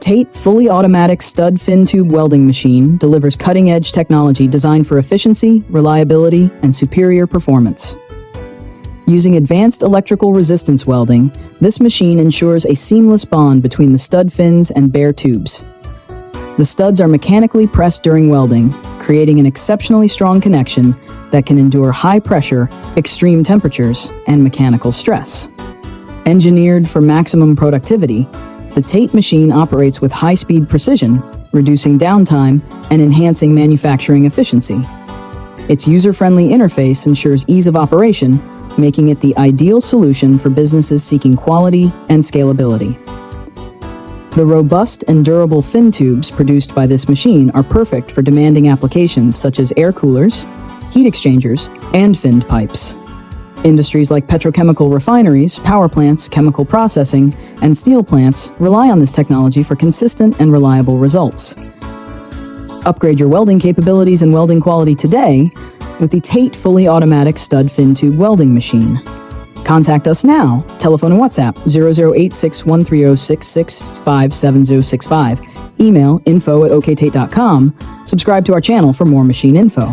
TATE fully automatic stud fin tube welding machine delivers cutting-edge technology designed for efficiency, reliability, and superior performance. Using advanced electrical resistance welding, this machine ensures a seamless bond between the stud fins and bare tubes. The studs are mechanically pressed during welding, creating an exceptionally strong connection that can endure high pressure, extreme temperatures, and mechanical stress. Engineered for maximum productivity, the TATE machine operates with high-speed precision, reducing downtime and enhancing manufacturing efficiency. Its user-friendly interface ensures ease of operation, making it the ideal solution for businesses seeking quality and scalability. The robust and durable fin tubes produced by this machine are perfect for demanding applications such as air coolers, heat exchangers, and finned pipes. Industries like petrochemical refineries, power plants, chemical processing, and steel plants rely on this technology for consistent and reliable results. Upgrade your welding capabilities and welding quality today with the TATE fully automatic stud fin tube welding machine. Contact us now. Telephone and WhatsApp 0086-130-665-7065. Email info@oktate.com. Subscribe to our channel for more machine info.